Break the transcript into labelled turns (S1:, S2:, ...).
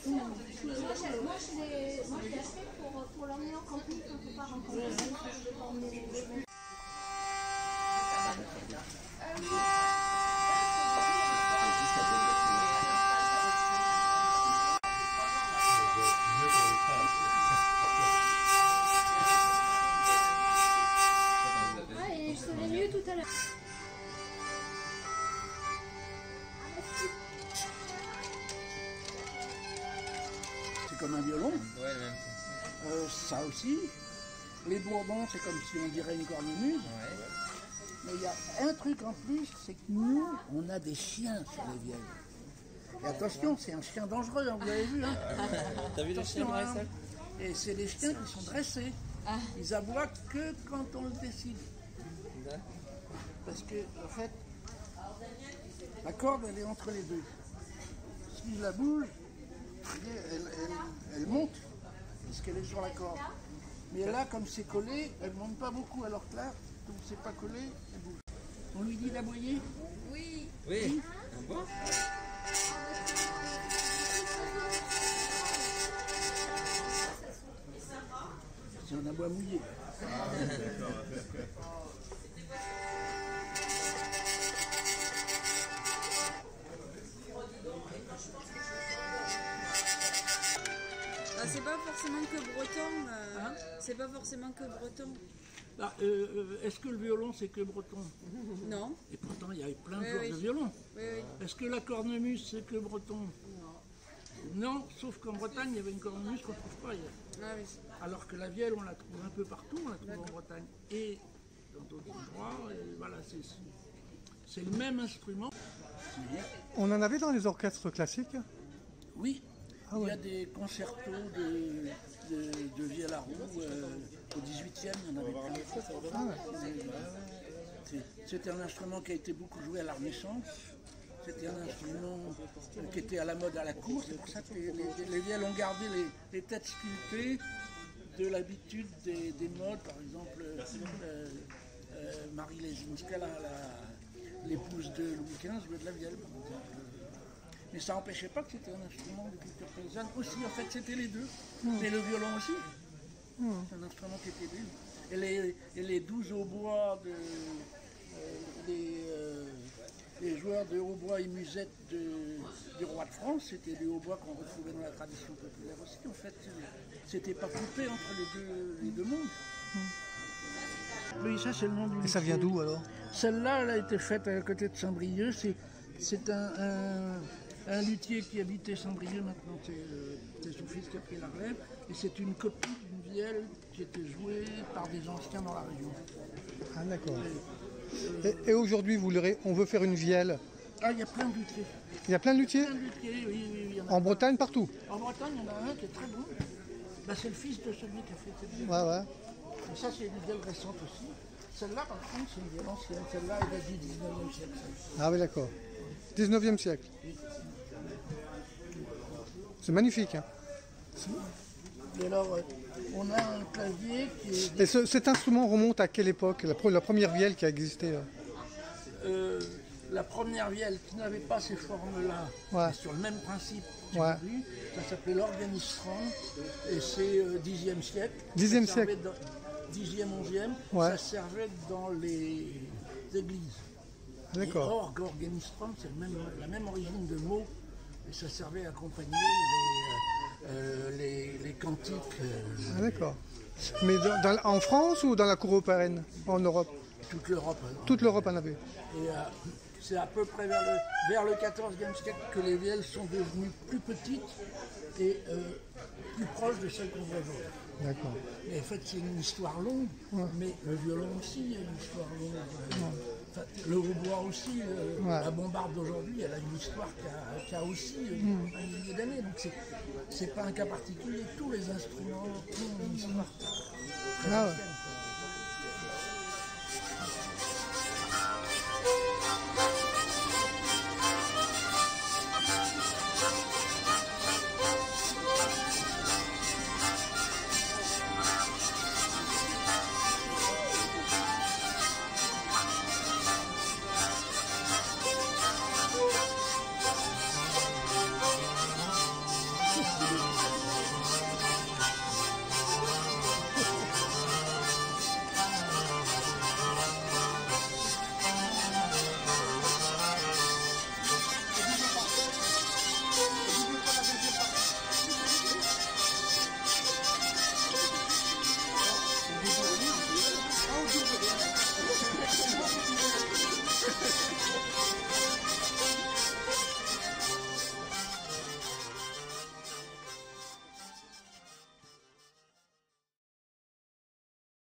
S1: Moi, je l'ai acheté pour l'emmener en camping quelque part en camping. Je vais pas emmener les bébés. Ouais, et je savais mieux tout à l'heure.
S2: C'est comme un violon.
S3: Ouais, même.
S2: Ça aussi. Les bourdons, c'est comme si on dirait une cornemuse.
S3: Ouais.
S2: Mais il y a un truc en plus, c'est que nous, on a des chiens sur les vielles. Et attention, c'est un chien dangereux, hein, vous l'avez vu. Hein.
S3: T'as vu les chiens
S2: Attention,
S3: dressés?
S2: Et c'est des chiens qui sont dressés. Ils aboient que quand on le décide. Parce que, en fait, la corde, elle est entre les deux. Si je la bouge, vous voyez, elle monte, puisqu'elle est sur la corde. Mais là, comme c'est collé, elle ne monte pas beaucoup, alors que là, comme c'est pas collé, elle bouge. On lui dit d'aboyer?
S1: Oui.
S3: Oui. Ah bon?
S2: C'est un abois mouillé.
S4: C'est pas forcément que breton. C'est pas forcément que breton.
S2: Ah, est-ce que le violon, c'est que breton?
S4: Non.
S2: Et pourtant, il y a plein de
S4: Oui,
S2: joueurs
S4: oui.
S2: de violon.
S4: Oui, oui.
S2: Est-ce que la cornemuse, c'est que breton? Non, sauf qu'en Bretagne, il y avait une cornemuse qu'on ne trouve pas ailleurs.
S4: Ah oui.
S2: Alors que la vielle, on la trouve un peu partout, on la trouve en Bretagne. Et dans d'autres endroits, et voilà, c'est le même instrument.
S5: On en avait dans les orchestres classiques?
S2: Oui,
S5: Ah
S2: il y
S5: ouais.
S2: a des concertos de vielle à roue. Au 18e, il y en avait plein.
S5: Ah ouais.
S2: C'était un instrument qui a été beaucoup joué à la Renaissance. C'était un instrument qui était à la mode à la cour. C'est pour ça que les vielles ont gardé les têtes sculptées de l'habitude des modes. Par exemple, Marie Lesinska, l'épouse de Louis XV, jouait de la vielle. Mais ça n'empêchait pas que c'était un instrument de culture paysanne. Aussi, en fait, c'était les deux. Mais le violon aussi. C'est un instrument qui était libre. Et les 12 hautbois les joueurs de hautbois et musette du roi de France, c'était des hautbois qu'on retrouvait dans la tradition populaire aussi. En fait, c'était pas coupé entre les deux mondes. Oui, ça c'est le nom du.
S5: Et ça vient d'où alors?
S2: Celle-là, elle a été faite à côté de Saint-Brieuc. C'est un luthier qui habitait Saint-Brieuc, maintenant c'est son fils qui a pris la relève. Et c'est une copie d'une vielle qui était jouée par des anciens dans la région.
S5: Ah d'accord. Et aujourd'hui, on veut faire une vielle.
S2: Ah, il y a plein de luthiers.
S5: Il y a plein de luthiers?
S2: Plein de luthiers, oui, il y en a
S5: En
S2: plein.
S5: Bretagne, partout?
S2: En Bretagne, il y en a un qui est très bon. Bah, c'est le fils de celui qui a fait cette vielle.
S5: Ouais, ouais.
S2: Et ça, c'est une vielle récente aussi. Celle-là, par contre, c'est une vielle ancienne. Celle-là, elle date du 19e siècle.
S5: Ah oui, d'accord. 19e siècle. C'est magnifique. Hein.
S2: Et alors, on a un clavier qui est...
S5: Et cet instrument remonte à quelle époque? La première vielle qui a existé?
S2: La première vielle qui n'avait pas ces formes-là,
S5: Ouais.
S2: sur le même principe
S5: Ouais.
S2: qu'aujourd'hui, ça s'appelait l'organistron, et c'est 10e siècle.
S5: 10e
S2: Ça servait
S5: siècle.
S2: 10e, 11e,
S5: Ouais.
S2: ça servait dans les églises.
S5: D'accord.
S2: Et orgue, organistron, c'est la même origine de mot, et ça servait à accompagner les cantiques.
S5: Ah, d'accord. Mais en France ou dans la cour européenne? En Europe?
S2: Toute l'Europe.
S5: Toute l'Europe en avait.
S2: Et c'est à peu près vers le 14e siècle que les vielles sont devenues plus petites et plus proches de celles qu'on voit aujourd'hui.
S5: D'accord.
S2: Et en fait, c'est une histoire longue, mais le violon aussi a une histoire longue. Enfin, le hautbois aussi, la bombarde d'aujourd'hui, elle a une histoire qui a aussi un millier d'années. Donc c'est pas un cas particulier. Tous les instruments ont une histoire très
S5: Ah ouais.
S2: ancienne.